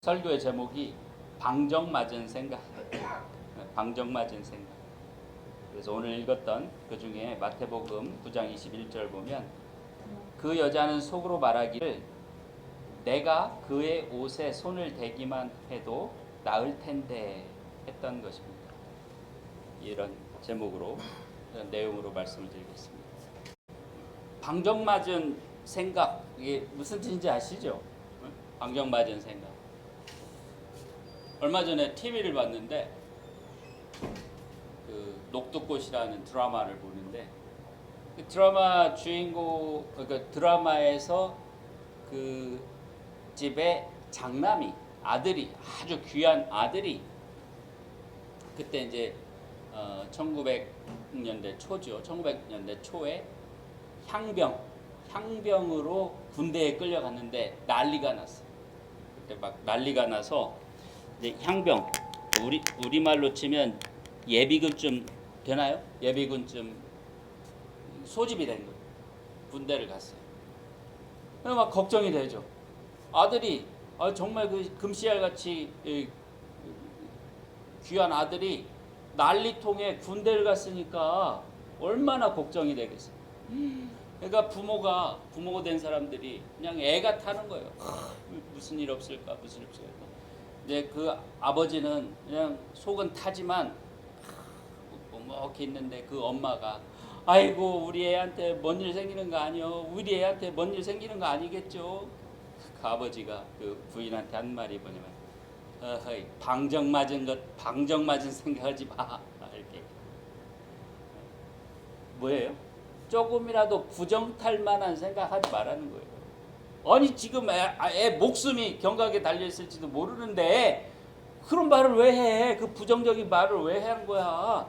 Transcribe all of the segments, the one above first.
설교의 제목이 방정맞은 생각. 방정맞은 생각. 그래서 오늘 읽었던 그 중에 마태복음 9장 21절 보면 그 여자는 속으로 말하기를 내가 그의 옷에 손을 대기만 해도 나을 텐데 했던 것입니다. 이런 제목으로 이런 내용으로 말씀을 드리겠습니다. 방정맞은 생각, 이게 무슨 뜻인지 아시죠? 방정맞은 생각. 얼마 전에 TV를 봤는데 그 녹두꽃이라는 드라마를 보는데 그 드라마 주인공 그 드라마에서 그 집에 장남이 아들이 아주 귀한 아들이 그때 이제 1900년대 초죠. 1900년대 초에 향병으로 군대에 끌려갔는데 난리가 났어요. 그때 막 난리가 나서 이제 향병 우리말로 치면 예비군쯤 되나요? 예비군쯤 소집이 된 거예요. 군대를 갔어요. 그래서 막 걱정이 되죠. 아들이 정말 그 금시알같이 귀한 아들이 난리통에 군대를 갔으니까 얼마나 걱정이 되겠어요. 그러니까 부모가 된 사람들이 그냥 애가 타는 거예요. 무슨 일 없을까, 무슨 일 없을까. 이제 그 아버지는 그냥 속은 타지만 묵묵히 있는데 그 엄마가 아이고 우리 애한테 뭔 일 생기는 거 아니요, 우리 애한테 뭔 일 생기는 거 아니겠죠. 그 아버지가 그 부인한테 한 말이 뭐냐면 어허이 방정맞은 생각하지 마 이렇게. 뭐예요? 조금이라도 부정탈 만한 생각하지 말라는 거예요. 아니 지금 애 목숨이 경각에 달려있을지도 모르는데 그런 말을 왜 해? 그 부정적인 말을 왜 하는 거야?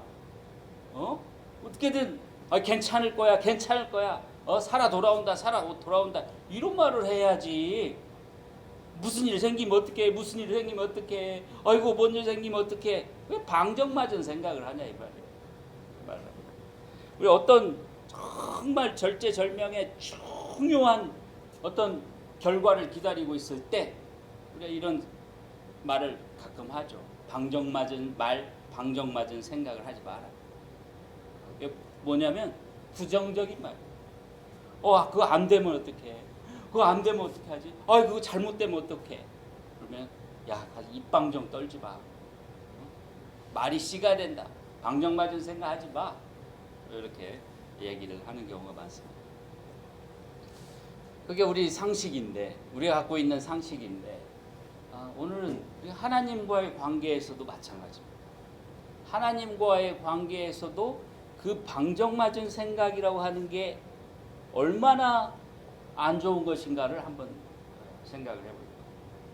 어떻게든 괜찮을 거야, 괜찮을 거야. 살아 돌아온다, 이런 말을 해야지. 무슨 일 생기면 어떡해, 무슨 일 생기면 어떡해, 아이고 뭔 일 생기면 어떡해. 왜 방정맞은 생각을 하냐 이 말이에요. 우리 어떤 정말 절제절명의 중요한 어떤 결과를 기다리고 있을 때 우리가 이런 말을 가끔 하죠. 방정맞은 말, 방정맞은 생각을 하지 마라. 이게 뭐냐면 부정적인 말. 그거 안 되면 어떡해? 그거 안 되면 어떻게 하지? 그거 잘못되면 어떡해? 그러면 야, 입방정 떨지 마. 말이 씨가 된다. 방정맞은 생각하지 마. 이렇게 얘기를 하는 경우가 많습니다. 그게 우리 상식인데, 우리가 갖고 있는 상식인데, 오늘은 하나님과의 관계에서도 마찬가지입니다. 하나님과의 관계에서도 그 방정맞은 생각이라고 하는 게 얼마나 안 좋은 것인가를 한번 생각을 해볼게요.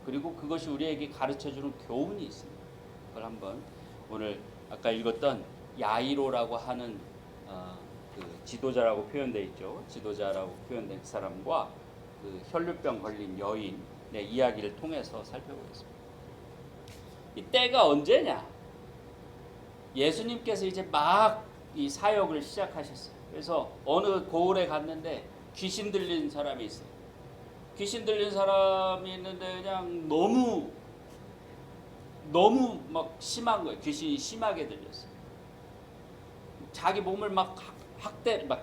그리고 그것이 우리에게 가르쳐주는 교훈이 있습니다. 그걸 한번 오늘 아까 읽었던 야이로라고 하는 그 지도자라고 표현되어 있죠. 지도자라고 표현된 사람과 그 혈류병 걸린 여인의 이야기를 통해서 살펴보겠습니다. 이 때가 언제냐? 예수님께서 이제 막 이 사역을 시작하셨어요. 그래서 어느 고을에 갔는데 귀신 들린 사람이 있어요. 귀신 들린 사람이 있는데 그냥 너무 막 심한 거예요. 귀신이 심하게 들렸어요. 자기 몸을 막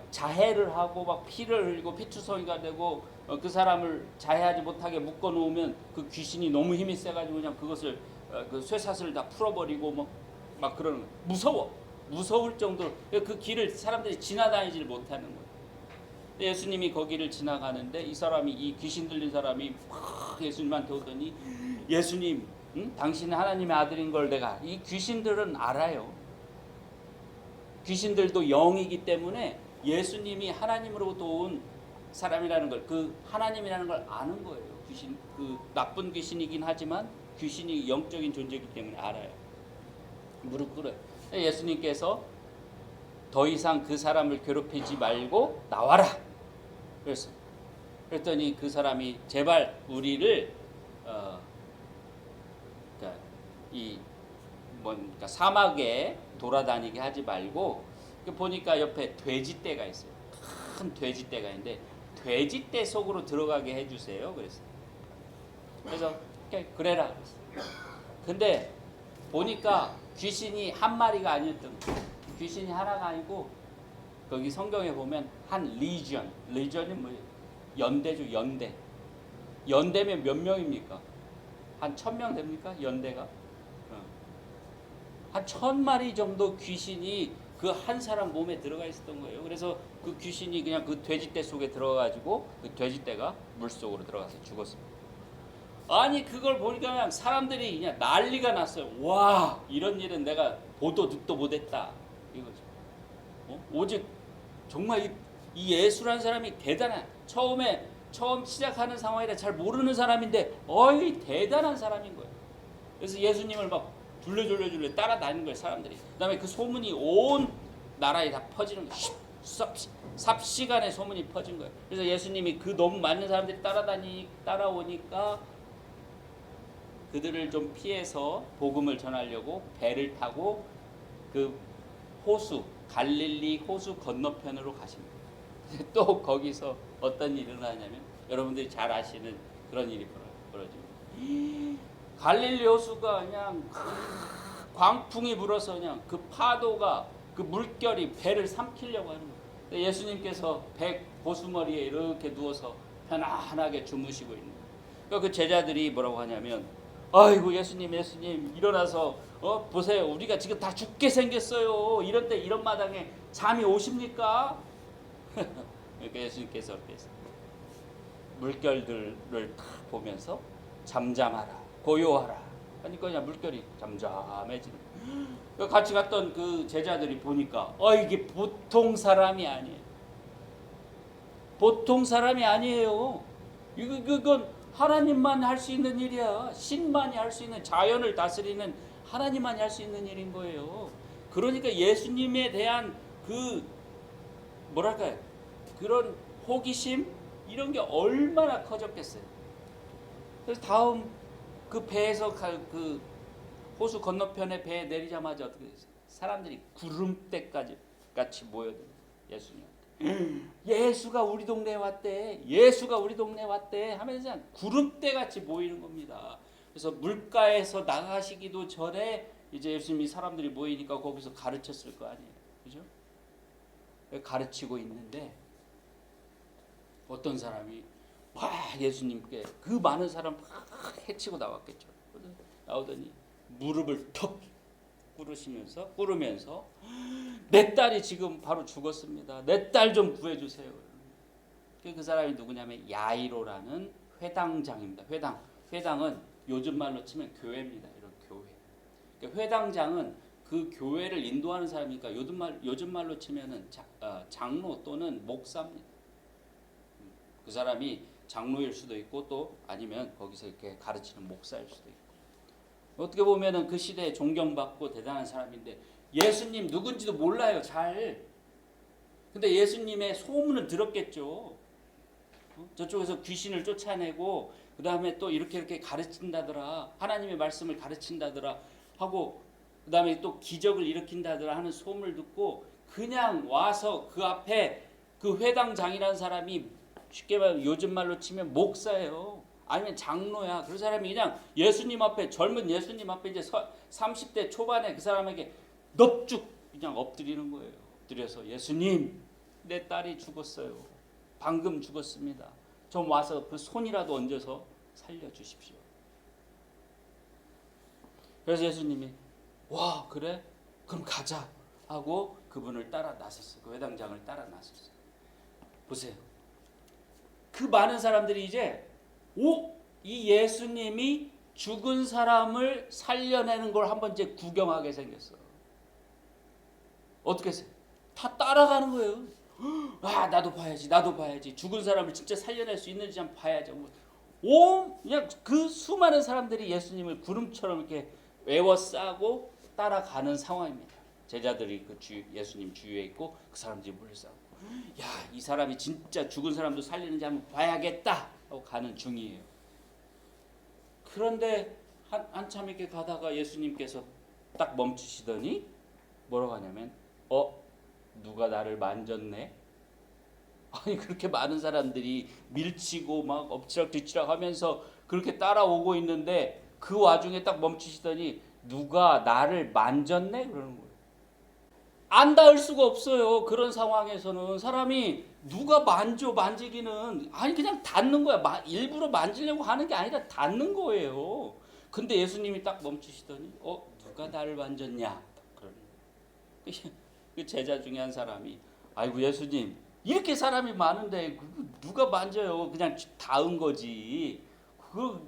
자해를 하고 막 피를 흘리고 피투성이가 되고 그 사람을 자해하지 못하게 묶어 놓으면 그 귀신이 너무 힘이 세가지고 그냥 그것을 그 쇠사슬을 다 풀어버리고 막 그러는 거예요. 무서울 정도로 그 길을 사람들이 지나다니질 못하는 거예요. 예수님이 거기를 지나가는데 이 사람이, 이 귀신 들린 사람이 막 예수님한테 오더니 예수님, 당신은 하나님의 아들인 걸 내가, 이 귀신들은 알아요. 귀신들도 영이기 때문에 예수님이 하나님으로부터 온 사람이라는 걸, 그 하나님이라는 걸 아는 거예요. 귀신, 그 나쁜 귀신이긴 하지만 귀신이 영적인 존재이기 때문에 알아요. 무릎 꿇어요. 예수님께서 더 이상 그 사람을 괴롭히지 말고 나와라. 그랬더니 그 사람이 제발 우리를 그러니까 사막에 돌아다니게 하지 말고, 보니까 옆에 돼지떼가 있어요. 큰 돼지떼가 있는데 돼지떼 속으로 들어가게 해주세요. 그래서 오케이 그래라 그랬어. 근데 보니까 귀신이 한 마리가 아니었던 거예요. 귀신이 하나가 아니고 거기 성경에 보면 한 리전이 뭐예요? 연대죠. 연대면 몇 명입니까? 한 1000명 됩니까? 연대가? 한 1000마리 정도 귀신이 그 한 사람 몸에 들어가 있었던 거예요. 그래서 그 귀신이 그냥 그 돼지떼 속에 들어가가지고 그 돼지떼가 물 속으로 들어가서 죽었습니다. 아니 그걸 보니까 그냥 사람들이 그냥 난리가 났어요. 와 이런 일은 내가 보도 듣도 못했다 이거죠. 오직 정말 이 예수란 사람이 대단한 처음 시작하는 상황이라 잘 모르는 사람인데 어이 대단한 사람인 거예요. 그래서 예수님을 막 둘레 따라다니는 거예요 사람들이. 그다음에 그 소문이 온 나라에 다 퍼지는 거예요. 삽시간에 소문이 퍼진 거예요. 그래서 예수님이 그 너무 많은 사람들이 따라오니까 그들을 좀 피해서 복음을 전하려고 배를 타고 그 갈릴리 호수 건너편으로 가십니다. 또 거기서 어떤 일이 일어나냐면 여러분들이 잘 아시는 그런 일이 벌어집니다. 갈릴리 호수가 그냥 광풍이 불어서 그냥 그 파도가 그 물결이 배를 삼키려고 하는 거예요. 예수님께서 배 호수머리에 이렇게 누워서 편안하게 주무시고 있는 거예요. 그러니까 그 제자들이 뭐라고 하냐면 아이고 예수님 일어나서 보세요 우리가 지금 다 죽게 생겼어요. 이런 때 이런 마당에 잠이 오십니까? 그러니까 예수님께서 물결들을 다 보면서 잠잠하라 고요하라 하니까 그냥 물결이 잠잠해지는 거예요. 같이 갔던 그 제자들이 보니까 이게 보통 사람이 아니에요. 보통 사람이 아니에요. 이건 하나님만 할 수 있는 일이야. 신만이 할 수 있는, 자연을 다스리는 하나님만이 할 수 있는 일인 거예요. 그러니까 예수님에 대한 그 뭐랄까요? 그런 호기심 이런 게 얼마나 커졌겠어요. 그래서 다음 그 배에서 그 호수 건너편에 배에 내리자마자 어떻게 됐어요? 사람들이 구름대까지 같이 모여들어요. 예수님. 예수가 우리 동네에 왔대. 예수가 우리 동네에 왔대 하면서 그냥 구름대 같이 모이는 겁니다. 그래서 물가에서 나가시기도 전에 이제 예수님이 사람들이 모이니까 거기서 가르쳤을 거 아니에요. 그죠? 가르치고 있는데 어떤 사람이 와 예수님께 그 많은 사람 막 해치고 나왔겠죠. 나오더니 무릎을 턱 꿇으면서 내 딸이 지금 바로 죽었습니다. 내 딸 좀 구해주세요. 그 사람이 누구냐면 야이로라는 회당장입니다. 회당은 요즘 말로 치면 교회입니다. 이런 교회. 그러니까 회당장은 그 교회를 인도하는 사람이니까 요즘 말로 치면은 장로 또는 목사입니다. 그 사람이 장로일 수도 있고 또 아니면 거기서 이렇게 가르치는 목사일 수도 있고. 어떻게 보면은 그 시대에 존경받고 대단한 사람인데 예수님 누군지도 몰라요 잘. 근데 예수님의 소문을 들었겠죠. 저쪽에서 귀신을 쫓아내고 그 다음에 또 이렇게 가르친다더라. 하나님의 말씀을 가르친다더라 하고 그 다음에 또 기적을 일으킨다더라 하는 소문을 듣고 그냥 와서 그 앞에 그 회당장이라는 사람이 쉽게 말하면 요즘 말로 치면 목사예요. 아니면 장로야. 그 사람이 그냥 예수님 앞에 젊은 예수님 앞에 이제 30대 초반에 그 사람에게 넙죽 그냥 엎드리는 거예요. 엎드려서 예수님 내 딸이 죽었어요. 방금 죽었습니다. 좀 와서 그 손이라도 얹어서 살려주십시오. 그래서 예수님이 와 그래? 그럼 가자 하고 그분을 따라 나섰어요. 그 회당장을 따라 나섰어요. 보세요. 그 많은 사람들이 이제 이 예수님이 죽은 사람을 살려내는 걸 한번 이제 구경하게 생겼어. 어떻게 했어요? 다 따라가는 거예요. 나도 봐야지. 죽은 사람을 진짜 살려낼 수 있는지 한번 봐야지. 그냥 그 수많은 사람들이 예수님을 구름처럼 이렇게 에워싸고 따라가는 상황입니다. 제자들이 예수님 주위에 있고 그 사람들이 몰려싸고 이 사람이 진짜 죽은 사람도 살리는지 한번 봐야겠다 하고 가는 중이에요. 그런데 한참 이렇게 가다가 예수님께서 딱 멈추시더니 뭐라고 하냐면 누가 나를 만졌네? 아니 그렇게 많은 사람들이 밀치고 막 엎치락뒤치락 하면서 그렇게 따라오고 있는데 그 와중에 딱 멈추시더니 누가 나를 만졌네? 그러는 거예요. 안 닿을 수가 없어요. 그런 상황에서는 사람이 누가 만지기는 아니 그냥 닿는 거야. 일부러 만지려고 하는 게 아니라 닿는 거예요. 근데 예수님이 딱 멈추시더니 누가 나를 만졌냐? 딱 그러는 거예요. 그 제자 중에 한 사람이 아이고 예수님 이렇게 사람이 많은데 누가 만져요? 그냥 닿은 거지. 그거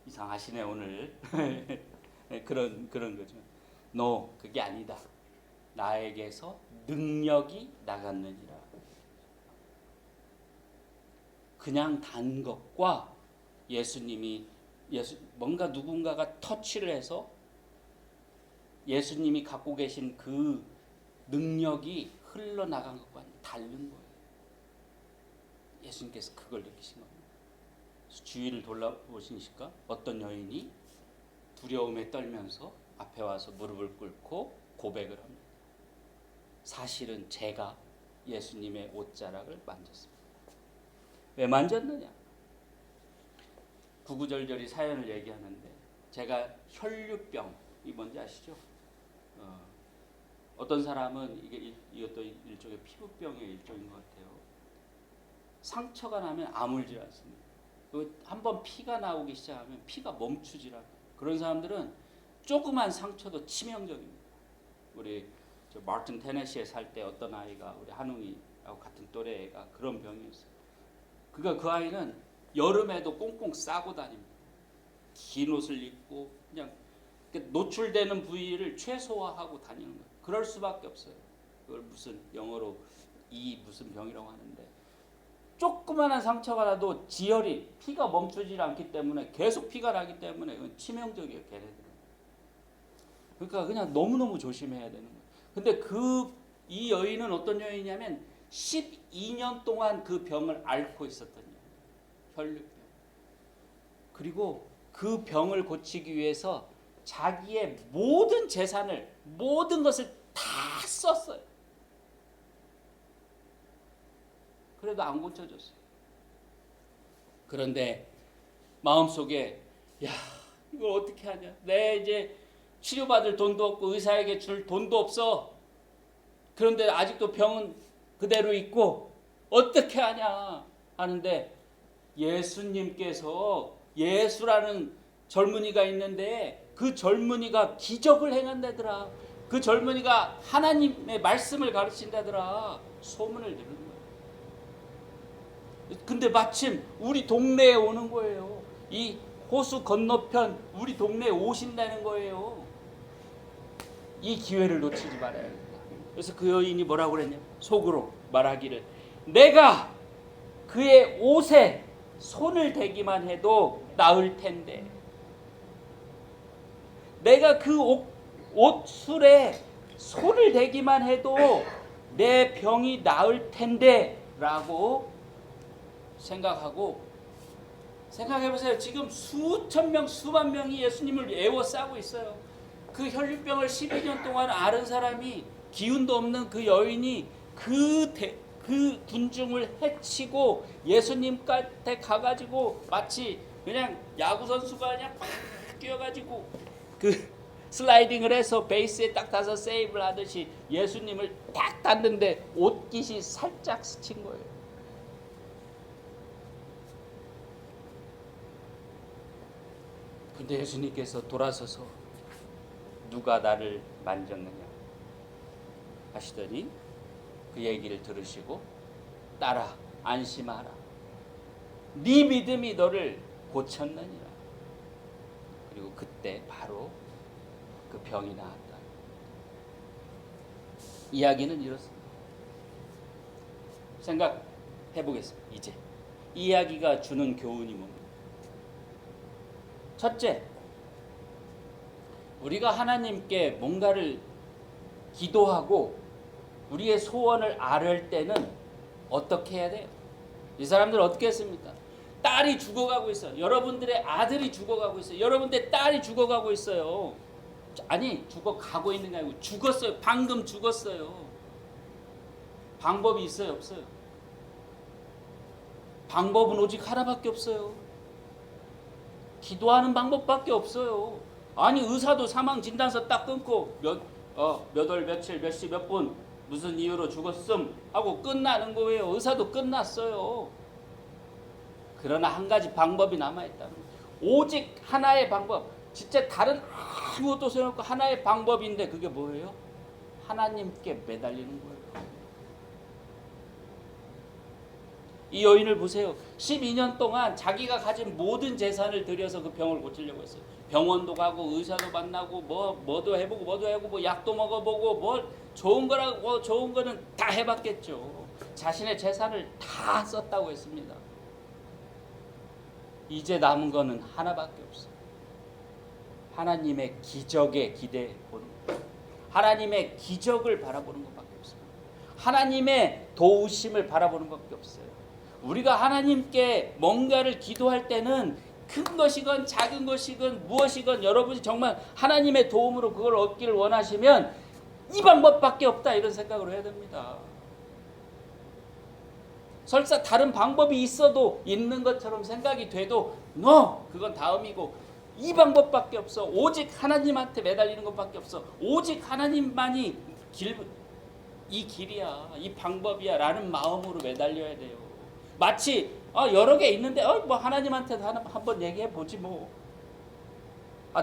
이상하시네 오늘. 그런 거죠. 그게 아니다. 나에게서 능력이 나갔느니라. 그냥 단 것과 뭔가 누군가가 터치를 해서 예수님이 갖고 계신 그 능력이 흘러나간 것과 다른 거예요. 예수님께서 그걸 느끼신 겁니다. 주위를 돌아보시니까 어떤 여인이 두려움에 떨면서 앞에 와서 무릎을 꿇고 고백을 합니다. 사실은 제가 예수님의 옷자락을 만졌습니다. 왜 만졌느냐? 구구절절히 사연을 얘기하는데 제가 혈류병이 뭔지 아시죠? 어떤 사람은 이것도 일종의 피부병의 일종인 것 같아요. 상처가 나면 아물질 않습니다. 한번 피가 나오기 시작하면 피가 멈추질 않아요. 그런 사람들은 조그만 상처도 치명적입니다. 우리 마틴 테네시에 살 때 어떤 아이가 우리 한웅이하고 같은 또래 애가 그런 병이었어요. 그 아이는 여름에도 꽁꽁 싸고 다닙니다. 긴 옷을 입고 그냥 노출되는 부위를 최소화하고 다니는 거예요. 그럴 수밖에 없어요. 그걸 무슨 영어로 무슨 병이라고 하는데 조그만한 상처가 나도 지혈이 피가 멈추질 않기 때문에 계속 피가 나기 때문에 이건 치명적이에요. 걔네들은. 그러니까 그냥 너무너무 조심해야 되는 거예요. 근데 이 여인은 어떤 여인이냐면 12년 동안 그 병을 앓고 있었던 여인. 혈류병. 그리고 그 병을 고치기 위해서 자기의 모든 재산을 모든 것을 다 썼어요. 그래도 안 고쳐졌어요. 그런데 마음속에 이걸 어떻게 하냐. 내 이제 치료받을 돈도 없고 의사에게 줄 돈도 없어. 그런데 아직도 병은 그대로 있고 어떻게 하냐 하는데 예수님께서 예수라는 젊은이가 있는데 그 젊은이가 기적을 행한다더라. 그 젊은이가 하나님의 말씀을 가르친다더라. 소문을 들은 거예요. 근데 마침 우리 동네에 오는 거예요. 이 호수 건너편 우리 동네에 오신다는 거예요. 이 기회를 놓치지 말아야겠다. 그래서 그 여인이 뭐라고 그랬냐? 속으로 말하기를 내가 그의 옷에 손을 대기만 해도 나을 텐데 내가 그 옷술에 손을 대기만 해도 내 병이 나을 텐데 라고 생각해보세요. 지금 수천 명 수만 명이 예수님을 애워싸고 있어요. 그 혈류병을 12년 동안 앓은 사람이 기운도 없는 그 여인이 그 군중을 해치고 예수님한테 가가지고 마치 그냥 야구선수가 그냥 팍 뛰어가지고 그 슬라이딩을 해서 베이스에 딱 닿아서 세이브를 하듯이 예수님을 딱 닿는데 옷깃이 살짝 스친 거예요. 근데 예수님께서 돌아서서 누가 나를 만졌느냐 하시더니 그 얘기를 들으시고 따라 안심하라. 네 믿음이 너를 고쳤느니라. 그리고 그때 바로 그 병이 나았다. 이야기는 이렇습니다. 생각해 보겠습니다. 이제 이 이야기가 주는 교훈이 뭡니까? 첫째, 우리가 하나님께 뭔가를 기도하고 우리의 소원을 아뢰을 때는 어떻게 해야 돼요? 이 사람들 어떻게 했습니까? 딸이 죽어가고 있어요. 여러분들의 아들이 죽어가고 있어요. 여러분들의 딸이 죽어가고 있어요. 아니, 죽어가고 있는 게 아니고 죽었어요. 방금 죽었어요. 방법이 있어요? 없어요? 방법은 오직 하나밖에 없어요. 기도하는 방법밖에 없어요. 아니 의사도 사망 진단서 딱 끊고 몇 월 며칠 몇 시 몇 분 무슨 이유로 죽었음 하고 끝나는 거예요. 의사도 끝났어요. 그러나 한 가지 방법이 남아있다는 거예요. 오직 하나의 방법. 진짜 다른 아무것도 소용없고 하나의 방법인데 그게 뭐예요? 하나님께 매달리는 거예요. 이 여인을 보세요. 12년 동안 자기가 가진 모든 재산을 들여서 그 병을 고치려고 했어요. 병원도 가고 의사도 만나고 뭐도 해보고 뭐 약도 먹어보고 뭐 좋은 거라고 좋은 거는 다 해봤겠죠. 자신의 재산을 다 썼다고 했습니다. 이제 남은 거는 하나밖에 없어요. 하나님의 기적에 기대해 보는 거예요. 하나님의 기적을 바라보는 것밖에 없어요. 하나님의 도우심을 바라보는 것밖에 없어요. 우리가 하나님께 뭔가를 기도할 때는 큰 것이건 작은 것이건 무엇이건 여러분이 정말 하나님의 도움으로 그걸 얻기를 원하시면 이 방법밖에 없다 이런 생각으로 해야 됩니다. 설사 다른 방법이 있어도 있는 것처럼 생각이 돼도 그건 다음이고 이 방법밖에 없어. 오직 하나님한테 매달리는 것밖에 없어. 오직 하나님만이 이 길이야, 이 방법이야 라는 마음으로 매달려야 돼요. 마치 여러 개 있는데 뭐 하나님한테도 한번 얘기해 보지 뭐.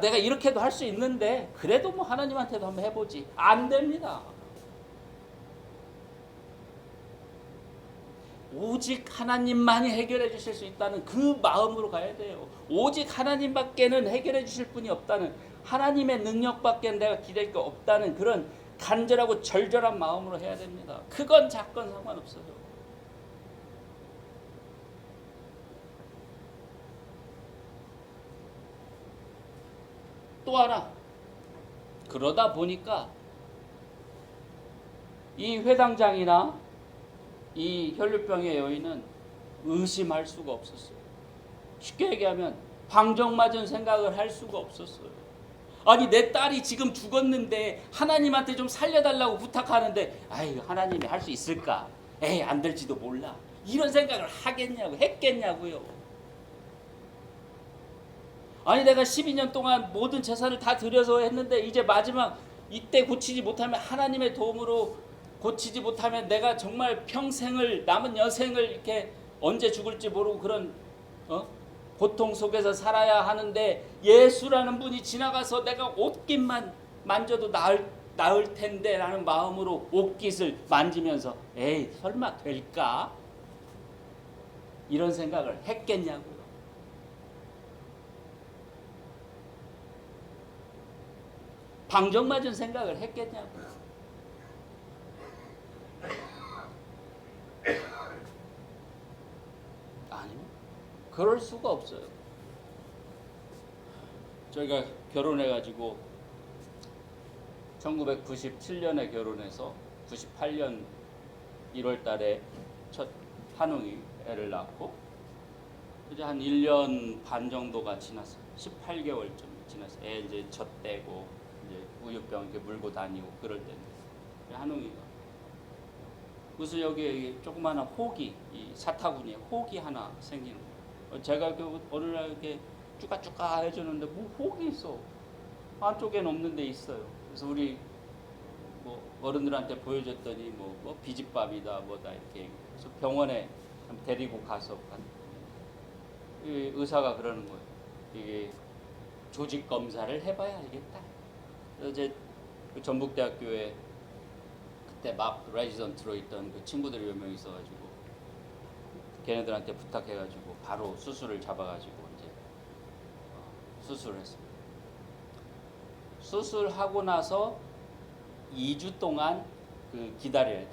내가 이렇게도 할 수 있는데 그래도 뭐 하나님한테도 한번 해보지. 안 됩니다. 오직 하나님만이 해결해 주실 수 있다는 그 마음으로 가야 돼요. 오직 하나님밖에는 해결해 주실 분이 없다는, 하나님의 능력밖에 내가 기댈 게 없다는 그런 간절하고 절절한 마음으로 해야 됩니다. 크건 작건 상관없어요. 또 하나, 그러다 보니까 이 회당장이나 이 혈류병의 여인은 의심할 수가 없었어요. 쉽게 얘기하면 방정맞은 생각을 할 수가 없었어요. 아니 내 딸이 지금 죽었는데 하나님한테 좀 살려달라고 부탁하는데 하나님이 할 수 있을까? 안 될지도 몰라. 이런 생각을 했겠냐고요. 아니 내가 12년 동안 모든 재산을 다 들여서 했는데 이제 마지막 이때 고치지 못하면, 하나님의 도움으로 고치지 못하면 내가 정말 평생을, 남은 여생을 이렇게 언제 죽을지 모르고 그런 고통 속에서 살아야 하는데 예수라는 분이 지나가서 내가 옷깃만 만져도 나을 텐데 라는 마음으로 옷깃을 만지면서 설마 될까? 이런 생각을 했겠냐고요. 방정맞은 생각을 했겠냐고요. 그럴 수가 없어요. 저희가 결혼해가지고 1997년에 결혼해서 98년 1월 달에 첫 한웅이 애를 낳고 이제 한 1년 반 정도가 지났어요. 18개월쯤 지났어요. 애 이제 젖대고 이제 우유병 이렇게 물고 다니고 그럴 때는 한웅이가 무슨 여기에 조그마한 혹이, 이 사타구니에 혹이 하나 생기는 거예요. 제가 어느 날 이렇게 쭈까쭈까 해주는데 뭐 혹이 있어. 한쪽엔 없는데 있어요. 그래서 우리 뭐 어른들한테 보여줬더니 뭐 비집밥이다 뭐다 이렇게. 그래서 병원에 데리고 가서 의사가 그러는 거예요. 이게 조직 검사를 해봐야 알겠다. 그래서 이제 그 전북대학교에 그때 막 레지던트로 있던 그 친구들이 몇 명 있어가지고 걔네들한테 부탁해가지고 바로 수술을 잡아가지고 이제 수술을 했습니다. 수술하고 나서 2주 동안 기다려야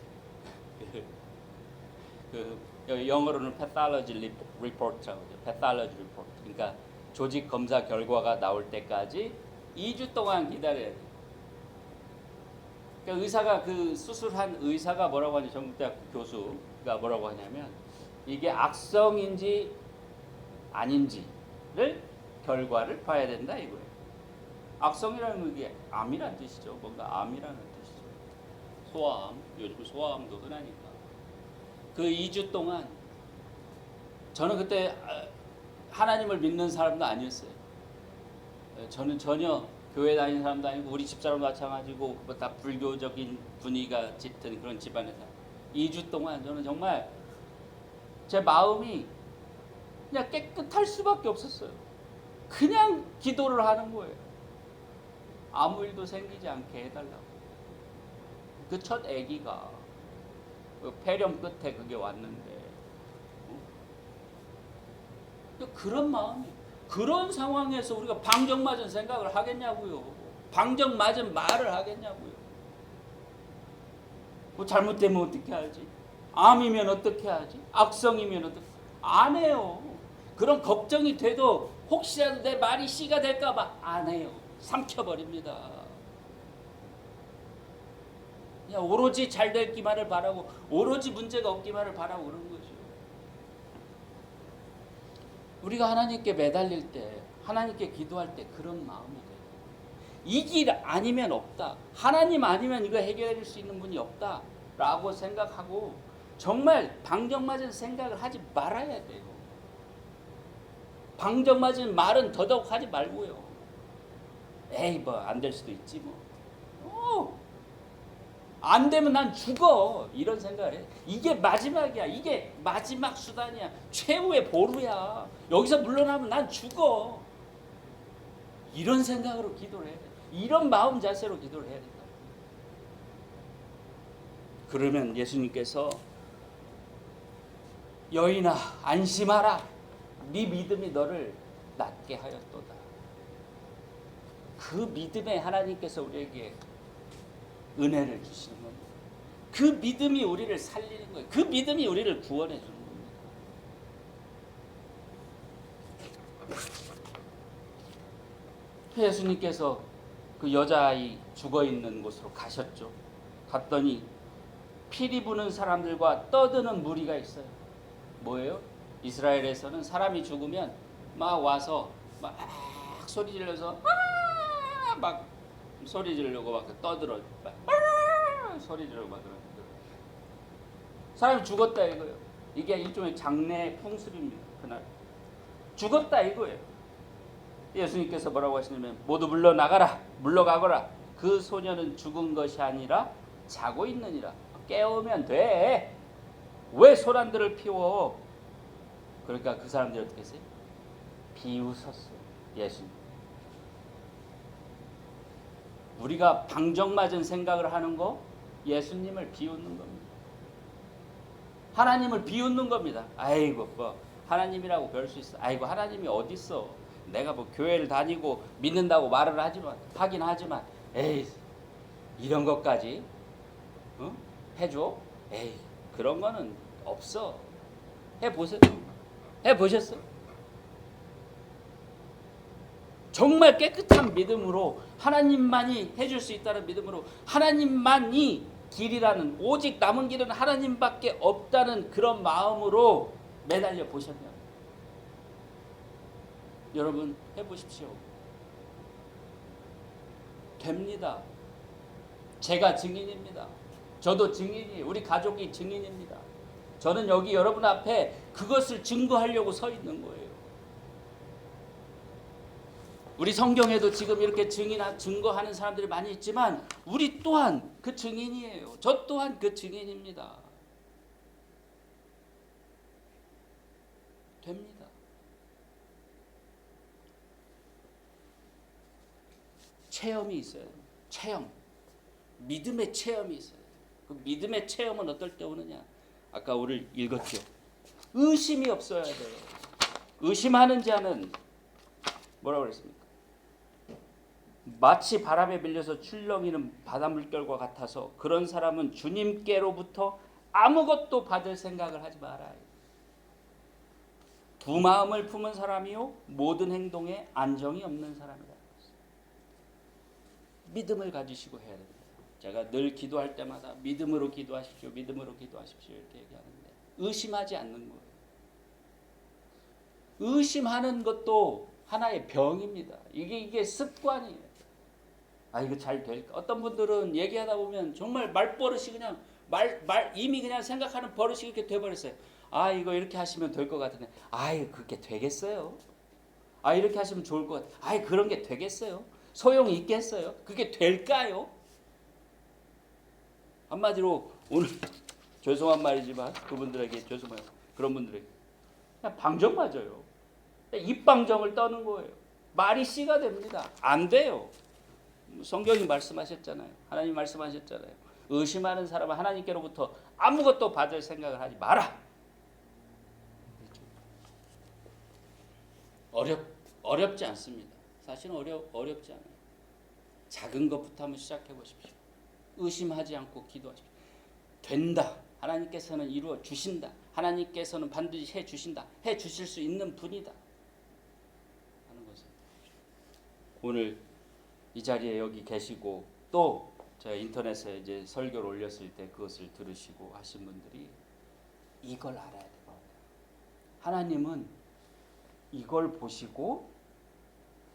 돼. 영어로는 pathology report라고 하죠. pathology report. 그러니까 조직 검사 결과가 나올 때까지 2주 동안 기다려야 돼. 그러니까 의사가 수술한 의사가 뭐라고 하냐, 전국대학교 교수가 뭐라고 하냐면 이게 악성인지 아닌지를 결과를 봐야 된다 이거예요. 악성이라는 게 암이라는 뜻이죠. 뭔가 암이라는 뜻이죠. 소아암, 요즘 소아암도 흔하니까. 그 2주 동안 저는 그때 하나님을 믿는 사람도 아니었어요. 저는 전혀 교회 다니는 사람도 아니고 우리 집사람도 마찬가지고 뭐 다 불교적인 분위기가 짙은 그런 집안에서 2주 동안 저는 정말 제 마음이 그냥 깨끗할 수밖에 없었어요. 그냥 기도를 하는 거예요. 아무 일도 생기지 않게 해달라고. 그 첫 아기가 폐렴 끝에 그게 왔는데 그런 마음이, 그런 상황에서 우리가 방정맞은 생각을 하겠냐고요. 방정맞은 말을 하겠냐고요. 뭐 잘못되면 어떻게 하지? 암이면 어떻게 하지? 악성이면 어떻게? 안 해요. 그런 걱정이 돼도 혹시라도 내 말이 씨가 될까 봐 안 해요. 삼켜버립니다. 그냥 오로지 잘 되기만을 바라고, 오로지 문제가 없기만을 바라고 그러는 거죠. 우리가 하나님께 매달릴 때, 하나님께 기도할 때 그런 마음이 돼요. 이 길 아니면 없다. 하나님 아니면 이거 해결해 줄 수 있는 분이 없다. 라고 생각하고 정말 방정맞은 생각을 하지 말아야 돼요. 방정맞은 말은 더더욱 하지 말고요. 에이 뭐 안 될 수도 있지 뭐. 안 되면 난 죽어. 이런 생각을 해. 이게 마지막이야. 이게 마지막 수단이야. 최후의 보루야. 여기서 물러나면 난 죽어. 이런 생각으로 기도를 해야 돼. 이런 마음 자세로 기도를 해야 된다. 그러면 예수님께서 여인아 안심하라. 네 믿음이 너를 낫게 하였도다. 그 믿음에 하나님께서 우리에게 은혜를 주시는 겁니다. 그 믿음이 우리를 살리는 거예요. 그 믿음이 우리를 구원해 주는 겁니다. 예수님께서 그 여자아이 죽어있는 곳으로 가셨죠. 갔더니 피리 부는 사람들과 떠드는 무리가 있어요. 뭐예요? 이스라엘에서는 사람이 죽으면 막 와서 막 소리 질러서 막 소리 지르려고 막 떠들어 막 소리 지르고 막 그러는 거예요. 사람이 죽었다 이거예요. 이게 일종의 장례 풍습입니다. 그날 죽었다 이거예요. 예수님께서 뭐라고 하시냐면 모두 물러나가라. 물러가거라. 그 소녀는 죽은 것이 아니라 자고 있느니라. 깨우면 돼. 왜 소란들을 피워? 그러니까 그 사람들이 어떻게 했어요? 비웃었어요. 예수님. 우리가 방정맞은 생각을 하는 거 예수님을 비웃는 겁니다. 하나님을 비웃는 겁니다. 아이고 뭐 하나님이라고 별 수 있어. 아이고 하나님이 어디 있어. 내가 뭐 교회를 다니고 믿는다고 말을 하긴 하지만 에이 이런 것까지 해줘? 에이 그런 거는 없어. 해보셨어? 정말 깨끗한 믿음으로 하나님만이 해줄 수 있다는 믿음으로 하나님만이 길이라는 오직 남은 길은 하나님밖에 없다는 그런 마음으로 매달려 보셨냐고요. 여러분 해보십시오. 됩니다. 제가 증인입니다. 저도 증인이에요. 우리 가족이 증인입니다. 저는 여기 여러분 앞에 그것을 증거하려고 서 있는 거예요. 우리 성경에도 지금 이렇게 증거하는 사람들이 많이 있지만 우리 또한 그 증인이에요. 저 또한 그 증인입니다. 됩니다. 체험이 있어요. 체험. 믿음의 체험이 있어요. 그 믿음의 체험은 어떨 때 오느냐? 아까 우리 읽었죠. 의심이 없어야 돼요. 의심하는 자는 뭐라고 그랬습니까? 마치 바람에 밀려서 출렁이는 바닷물결과 같아서 그런 사람은 주님께로부터 아무것도 받을 생각을 하지 말아요. 두 마음을 품은 사람이요 모든 행동에 안정이 없는 사람이다. 믿음을 가지시고 해야 됩니다. 제가 늘 기도할 때마다 믿음으로 기도하십시오. 믿음으로 기도하십시오. 이렇게 얘기하는데 의심하지 않는 거예요. 의심하는 것도 하나의 병입니다. 이게 습관이에요. 아 이거 잘 될까? 어떤 분들은 얘기하다 보면 정말 말버릇이 그냥 이미 그냥 생각하는 버릇이 이렇게 돼버렸어요. 아 이거 이렇게 하시면 될 것 같은데 아 이거 그렇게 되겠어요? 아 이렇게 하시면 좋을 것 같아요. 아이 그런 게 되겠어요? 소용이 있겠어요? 그게 될까요? 한마디로 오늘 죄송한 말이지만 그분들에게 죄송해요. 그런 분들에게 그냥 방정 맞아요. 입방정을 떠는 거예요. 말이 씨가 됩니다. 안 돼요. 성경이 말씀하셨잖아요. 하나님 말씀하셨잖아요. 의심하는 사람은 하나님께로부터 아무것도 받을 생각을 하지 마라. 어렵지 않습니다. 사실은 어렵지 않아요. 작은 것부터 한번 시작해 보십시오. 의심하지 않고 기도하십시오. 된다. 하나님께서는 이루어 주신다. 하나님께서는 반드시 해 주신다. 해 주실 수 있는 분이다. 하는 것을 오늘 이 자리에 여기 계시고 또 제가 인터넷에 이제 설교를 올렸을 때 그것을 들으시고 하신 분들이 이걸 알아야 됩니다. 하나님은 이걸 보시고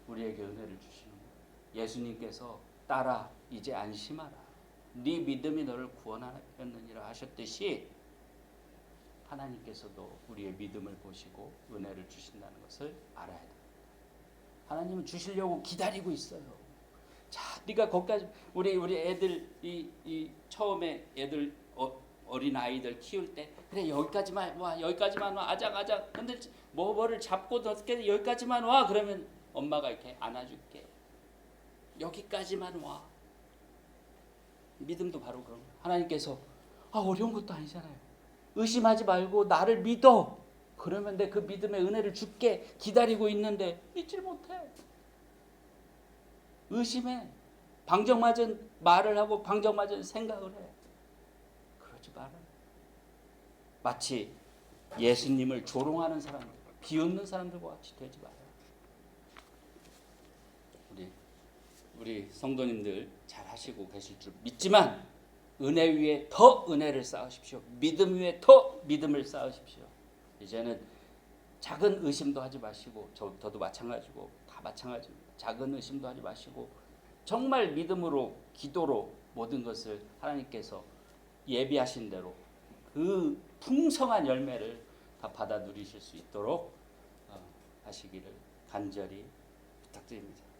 우리에게 은혜를 주시는 거예요. 예수님께서 따라 이제 안심하라. 네 믿음이 너를 구원하였느니라 하셨듯이 하나님께서도 우리의 믿음을 보시고 은혜를 주신다는 것을 알아야 됩니다. 하나님은 주시려고 기다리고 있어요. 자, 네가 거기까지 우리 애들 이 처음에 애들 어린 아이들 키울 때 그래 여기까지만 와 여기까지만 와 아작아작 근데 뭐를 잡고 어떻게 여기까지만 와 그러면 엄마가 이렇게 안아줄게. 여기까지만 와. 믿음도 바로 그런 거예요. 하나님께서 어려운 것도 아니잖아요. 의심하지 말고 나를 믿어. 그러면 내 그 믿음의 은혜를 줄게. 기다리고 있는데 믿질 못해. 의심해. 방정맞은 말을 하고 방정맞은 생각을 해. 그러지 마라. 마치 예수님을 조롱하는 사람들, 비웃는 사람들과 같이 되지 마라. 우리 성도님들 잘 하시고 계실 줄 믿지만 은혜 위에 더 은혜를 쌓으십시오. 믿음 위에 더 믿음을 쌓으십시오. 이제는 작은 의심도 하지 마시고 저도 마찬가지고 다 마찬가지입니다. 작은 의심도 하지 마시고 정말 믿음으로 기도로 모든 것을 하나님께서 예비하신 대로 그 풍성한 열매를 다 받아 누리실 수 있도록 하시기를 간절히 부탁드립니다.